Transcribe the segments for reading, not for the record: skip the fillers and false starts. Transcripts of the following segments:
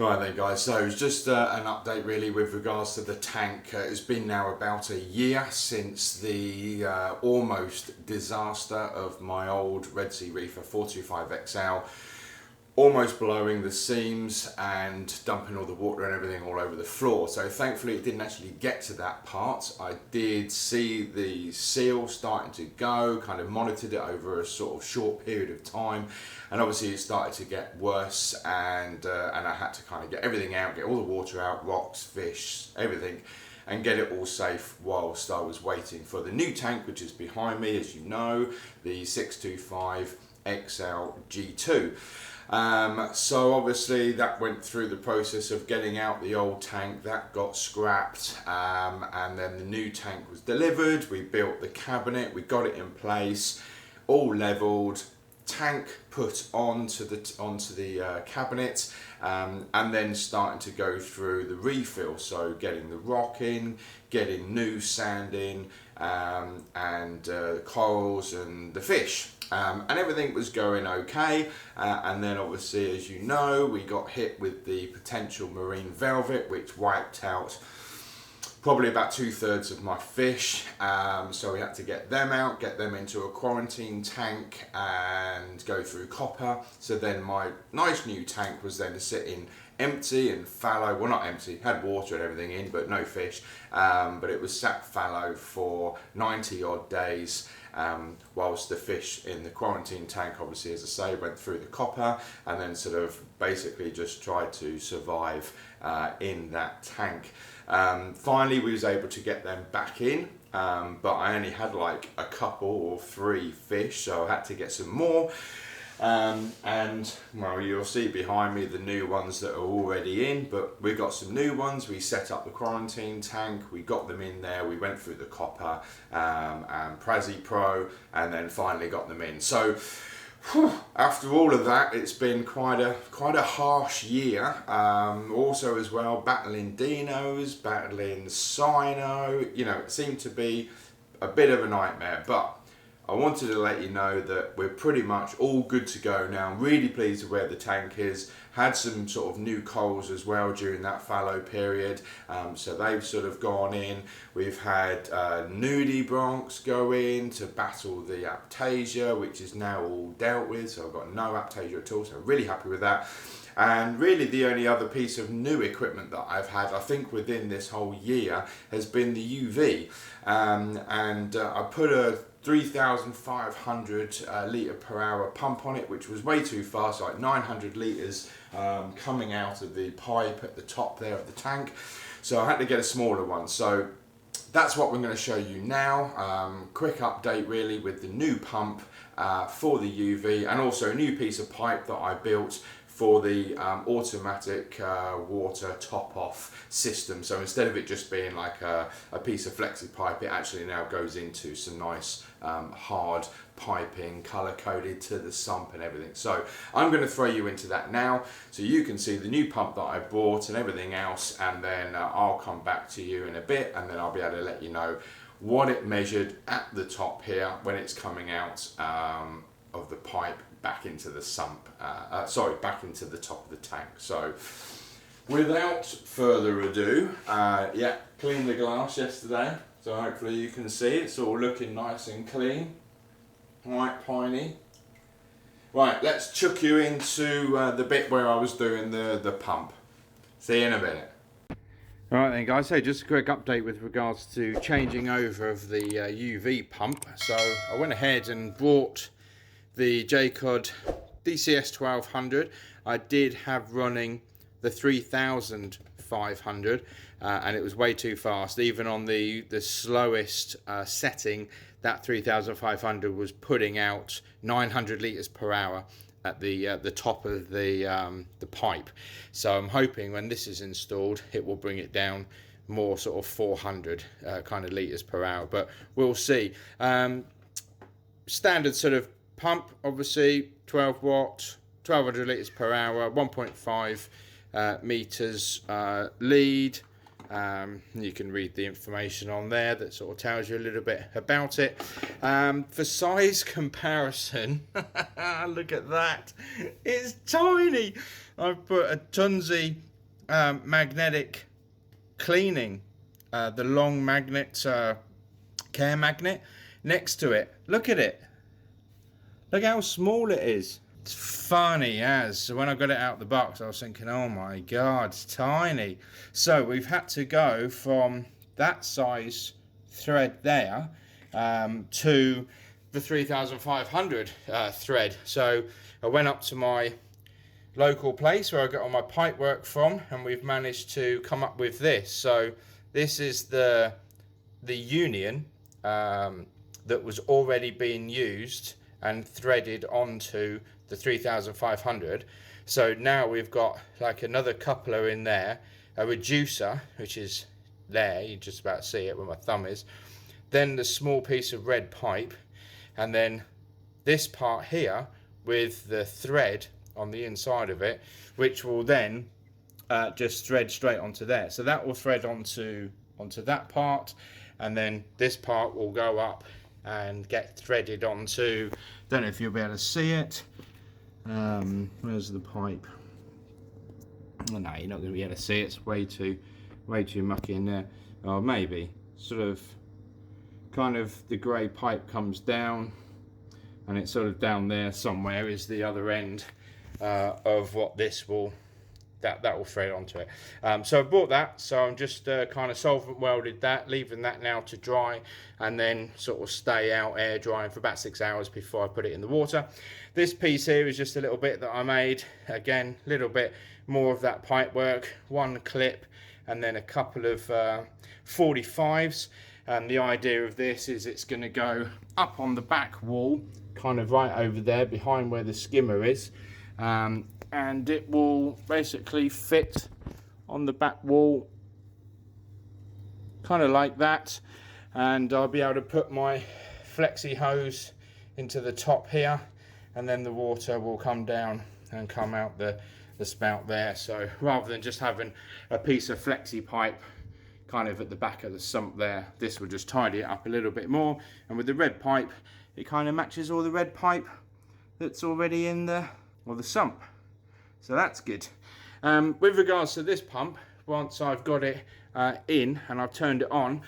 Right then guys, so it's just an update really with regards to the tank. It's been now about a year since the almost disaster of my old Red Sea Reefer 425XL almost blowing the seams and dumping all the water and everything all over the floor. So thankfully it didn't actually get to that part. I did see the seal starting to go, kind of monitored it over a sort of short period of time, and obviously it started to get worse, and I had to kind of get everything out, get all the water out, rocks, fish, everything, and get it all safe whilst I was waiting for the new tank, which is behind me, as you know, the 625XL G2. So obviously that went through the process of getting out the old tank, that got scrapped, and then the new tank was delivered. We built the cabinet, we got it in place, all leveled, tank put onto the cabinet, and then starting to go through the refill, so getting the rock in, getting new sand in, and corals and the fish. And everything was going okay, and then obviously, as you know, we got hit with the potential marine velvet, which wiped out probably about 2/3 of my fish. So we had to get them out, get them into a quarantine tank and go through copper. So then my nice new tank was then to sit in empty and fallow, well not empty, had water and everything in, but no fish, but it was sat fallow for 90 odd days, whilst the fish in the quarantine tank, obviously, as I say, went through the copper and then sort of basically just tried to survive in that tank. Finally we was able to get them back in, but I only had like a couple or 3 fish, so I had to get some more. And well, you'll see behind me the new ones that are already in, but we got some new ones. We set up the quarantine tank, we got them in there, we went through the copper and Prezi Pro, and then finally got them in. So after all of that, it's been quite a harsh year. Also as well, battling Dinos, battling Cyano, you know, it seemed to be a bit of a nightmare, but I wanted to let you know that we're pretty much all good to go now. I'm really pleased with where the tank is. Had some sort of new corals as well during that fallow period, so they've sort of gone in. We've had nudibranchs go in to battle the Aiptasia, which is now all dealt with, so I've got no Aiptasia at all, so I'm really happy with that. And really the only other piece of new equipment that I've had, I think, within this whole year has been the UV. I put a 3,500 litre per hour pump on it, which was way too fast, like 900 litres coming out of the pipe at the top there of the tank. So I had to get a smaller one. So that's what we're going to show you now. Quick update really with the new pump for the UV, and also a new piece of pipe that I built for the automatic water top-off system. So instead of it just being like a piece of flexi pipe, it actually now goes into some nice hard piping, color-coded to the sump and everything. So I'm going to throw you into that now so you can see the new pump that I bought and everything else, and then I'll come back to you in a bit, and then I'll be able to let you know what it measured at the top here when it's coming out of the pipe back into the sump, back into the top of the tank. So without further ado, yeah, cleaned the glass yesterday, so hopefully you can see it's all looking nice and clean, white piney. Right, let's chuck you into the bit where I was doing the pump. See you in a minute. Alright then guys, so just a quick update with regards to changing over of the UV pump. So I went ahead and brought the J-Cod DCS 1200. I did have running the 3500 and it was way too fast. Even on the slowest setting, that 3500 was putting out 900 litres per hour at the top of the pipe. So I'm hoping when this is installed it will bring it down more sort of 400 kind of litres per hour, but we'll see. Standard sort of pump, obviously 12 watt, 1200 litres per hour, 1.5 meters lead. You can read the information on there that sort of tells you a little bit about it. For size comparison, look at that, it's tiny. I've put a Tunze magnetic cleaning, the long magnet, care magnet next to it. Look at it. Look how small it is. It's funny as. So when I got it out of the box, I was thinking, oh my God, it's tiny. So we've had to go from that size thread there to the 3500 thread. So I went up to my local place where I got all my pipe work from, and we've managed to come up with this. So this is the union that was already being used and threaded onto the 3500. So now we've got like another coupler in there, a reducer, which is there, you just about see it where my thumb is, then the small piece of red pipe, and then this part here with the thread on the inside of it, which will then just thread straight onto there. So that will thread onto that part, and then this part will go up and get threaded onto, don't know if you'll be able to see it, where's the pipe? Oh, no, you're not going to be able to see it, it's way too mucky in there. Or maybe sort of kind of the grey pipe comes down, and it's sort of down there somewhere is the other end of what this will, that will thread onto it. So I bought that, so I'm just kind of solvent welded that, leaving that now to dry, and then sort of stay out air drying for about 6 hours before I put it in the water. This piece here is just a little bit that I made, again, a little bit more of that pipe work, one clip, and then a couple of 45s. And the idea of this is it's going to go up on the back wall, kind of right over there behind where the skimmer is, and it will basically fit on the back wall kind of like that, and I'll be able to put my flexi hose into the top here, and then the water will come down and come out the spout there. So rather than just having a piece of flexi pipe kind of at the back of the sump there, this will just tidy it up a little bit more, and with the red pipe it kind of matches all the red pipe that's already in the sump, so that's good. With regards to this pump, once I've got it in and I've turned it on,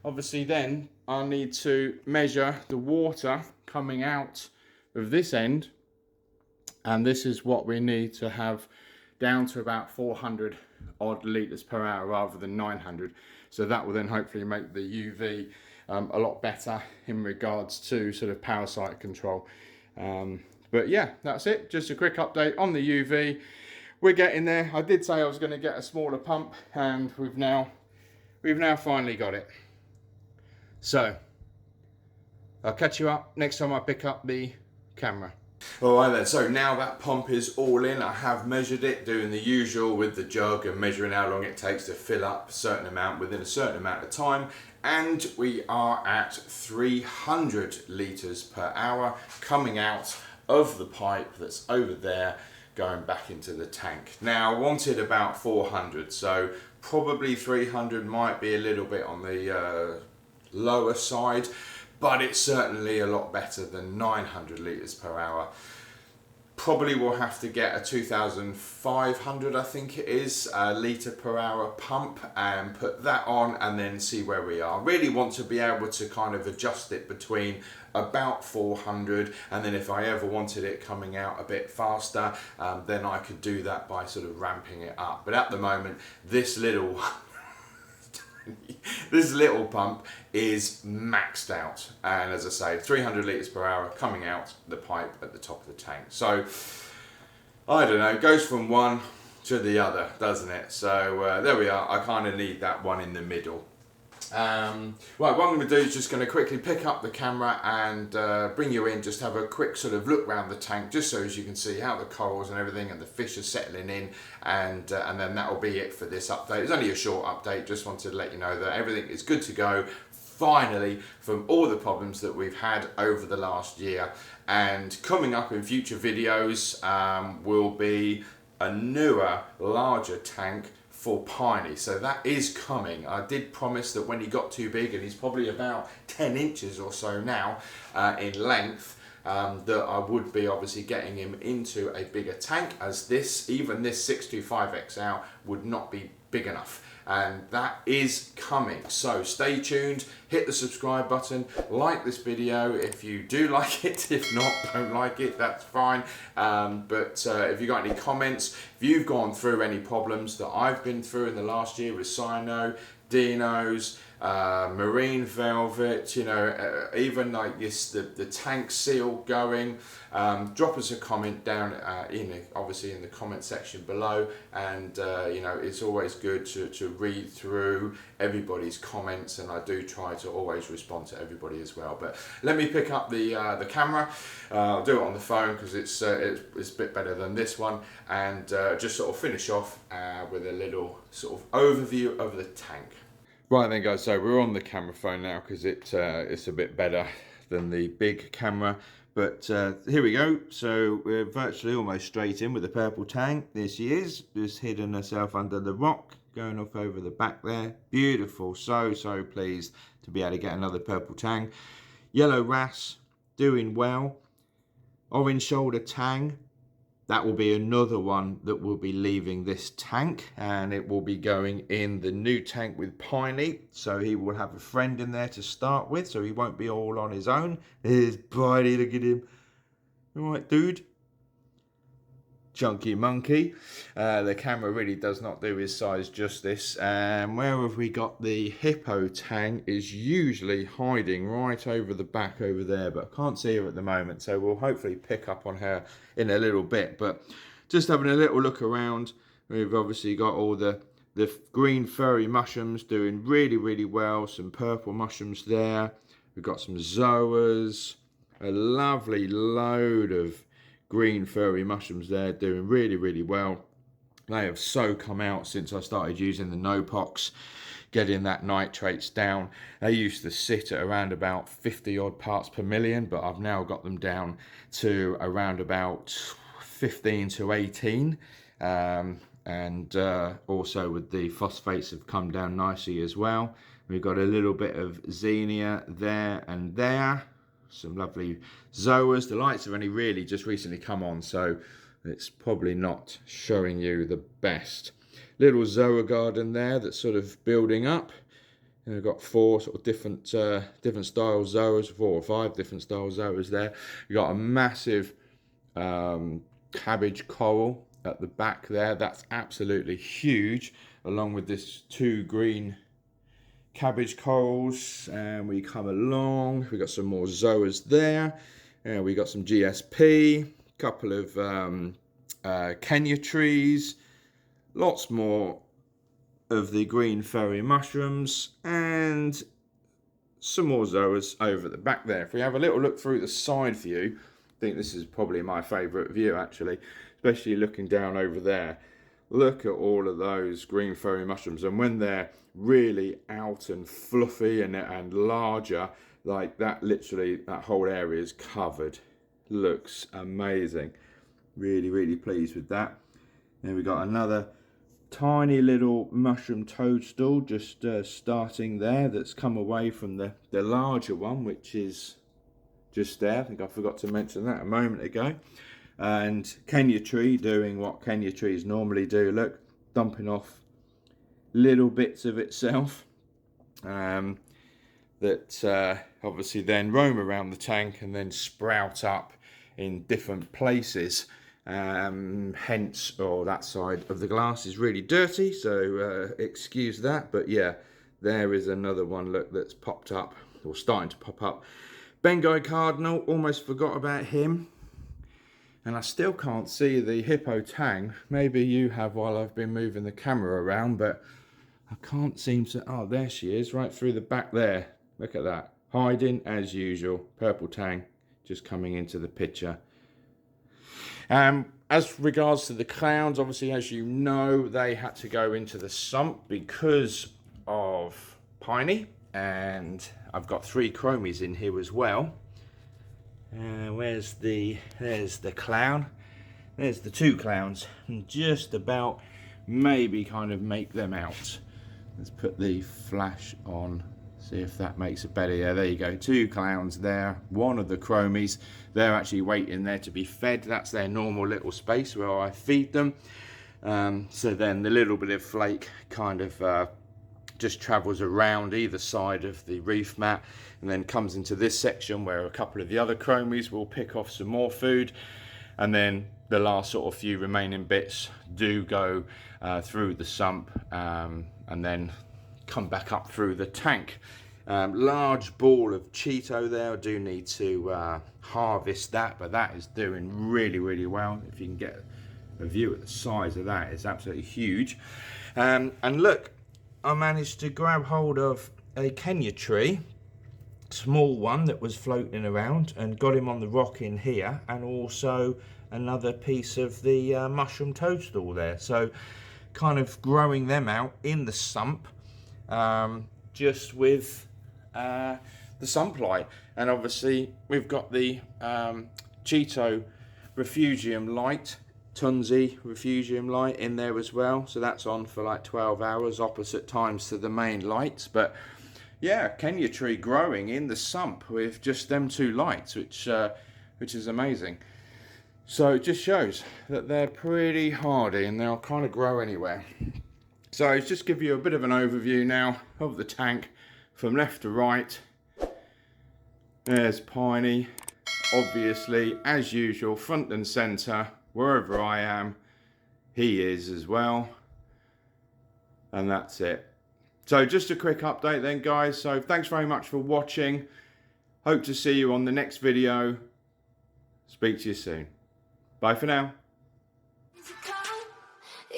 obviously then I'll need to measure the water coming out of this end, and this is what we need to have down to about 400 odd litres per hour rather than 900. So that will then hopefully make the UV a lot better in regards to sort of parasite control. But yeah, that's it. Just a quick update on the UV. We're getting there. I did say I was going to get a smaller pump, and we've now finally got it. So I'll catch you up next time I pick up the camera. Alright then, so now that pump is all in, I have measured it, doing the usual with the jug and measuring how long it takes to fill up a certain amount within a certain amount of time, and we are at 300 litres per hour coming out of the pipe that's over there going back into the tank. Now I wanted about 400, so probably 300 might be a little bit on the lower side, but it's certainly a lot better than 900 litres per hour. Probably will have to get a 2,500, I think it is, litre per hour pump, and put that on and then see where we are. Really want to be able to kind of adjust it between about 400, and then if I ever wanted it coming out a bit faster, then I could do that by sort of ramping it up. But at the moment, this little pump is maxed out, and as I say, 300 litres per hour coming out the pipe at the top of the tank. So I don't know, it goes from one to the other, doesn't it? So there we are. I kind of need that one in the middle. Right, what I'm going to do is just going to quickly pick up the camera and bring you in, just have a quick sort of look around the tank, just so as you can see how the corals and everything and the fish are settling in, and then that will be it for this update. It's only a short update, just wanted to let you know that everything is good to go finally from all the problems that we've had over the last year. And coming up in future videos will be a newer, larger tank for Piney, so that is coming. I did promise that when he got too big, and he's probably about 10 inches or so now in length, that I would be obviously getting him into a bigger tank, as even this 625XL would not be big enough. And that is coming, so stay tuned, hit the subscribe button, like this video if you do like it. If not, don't like it, that's fine. But if you got any comments, if you've gone through any problems that I've been through in the last year with Cyano, Dinos, marine velvet, you know, even like this, the tank seal going, drop us a comment down obviously in the comment section below. And you know, it's always good to read through everybody's comments, and I do try to always respond to everybody as well. But let me pick up the camera. I'll do it on the phone because it's a bit better than this one, and just sort of finish off with a little sort of overview of the tank. Right then guys, so we're on the camera phone now because it's a bit better than the big camera. But here we go. So we're virtually almost straight in with the purple tang. There she is, just hidden herself under the rock, going off over the back there. Beautiful, so pleased to be able to get another purple tang. Yellow wrasse, doing well. Orange shoulder tang. That will be another one that will be leaving this tank, and it will be going in the new tank with Piney. So he will have a friend in there to start with, so he won't be all on his own. There's Piney, look at him. All right, dude. Chunky monkey. The camera really does not do his size justice. And where have we got the hippo tang is usually hiding right over the back over there, but I can't see her at the moment, so we'll hopefully pick up on her in a little bit. But just having a little look around, we've obviously got all the green furry mushrooms doing really well. Some purple mushrooms there. We've got some zoas, a lovely load of green furry mushrooms there, doing really well. They have so come out since I started using the no-pox, getting that nitrates down. They used to sit at around about 50 odd parts per million, but I've now got them down to around about 15 to 18. And also with the phosphates have come down nicely as well. We've got a little bit of xenia there and there. Some lovely zoas. The lights have only really just recently come on, so it's probably not showing you the best. Little zoa garden there that's sort of building up. And we've got 4 sort of different style zoas, 4 or 5 different style zoas there. We've got a massive cabbage coral at the back there. That's absolutely huge, along with this 2 green cabbage corals. And we come along, we got some more zoas there, and we got some GSP, couple of Kenya trees, lots more of the green furry mushrooms, and some more zoas over at the back there. If we have a little look through the side view, I think this is probably my favourite view actually, especially looking down over there. Look at all of those green furry mushrooms, and when they're really out and fluffy and larger like that, literally that whole area is covered. Looks amazing. Really pleased with that. Then we got another tiny little mushroom toadstool just starting there, that's come away from the larger one, which is just there. I think I forgot to mention that a moment ago. And Kenya tree doing what Kenya trees normally do. Look, dumping off little bits of itself that obviously then roam around the tank and then sprout up in different places. Hence, that side of the glass is really dirty, so excuse that. But yeah, there is another one, look, that's popped up, or starting to pop up. Bengai cardinal, almost forgot about him. And I still can't see the hippo tang. Maybe you have while I've been moving the camera around, but I can't seem to... Oh, there she is, right through the back there. Look at that. Hiding as usual. Purple tang just coming into the picture. As regards to the clowns, obviously, as you know, they had to go into the sump because of Piney. And I've got 3 chromies in here as well. There's the clown. There's the 2 clowns. And just about maybe kind of make them out. Let's put the flash on See if that makes it better. Yeah, there you go. 2 clowns there. One of the chromies. They're actually waiting there to be fed. That's their normal little space where I feed them. So then the little bit of flake kind of just travels around either side of the reef mat and then comes into this section where a couple of the other chromies will pick off some more food, and then the last sort of few remaining bits do go through the sump and then come back up through the tank. Large ball of Cheeto there. I do need to harvest that, but that is doing really well. If you can get a view at the size of that, it's absolutely huge. And look, I managed to grab hold of a Kenya tree, small one that was floating around, and got him on the rock in here, and also another piece of the mushroom toadstool there. So kind of growing them out in the sump, just with the sump light. And obviously we've got the Cheeto refugium light, Tunze refugium light in there as well, so that's on for like 12 hours opposite times to the main lights. But yeah, Kenya tree growing in the sump with just them 2 lights, which is amazing. So it just shows that they're pretty hardy and they'll kind of grow anywhere. So it's just give you a bit of an overview now of the tank from left to right. There's Piney, obviously as usual, front and centre. Wherever I am, he is as well. And that's it. So just a quick update then, guys. So thanks very much for watching. Hope to see you on the next video. Speak to you soon. Bye for now. Easy come,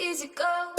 easy go.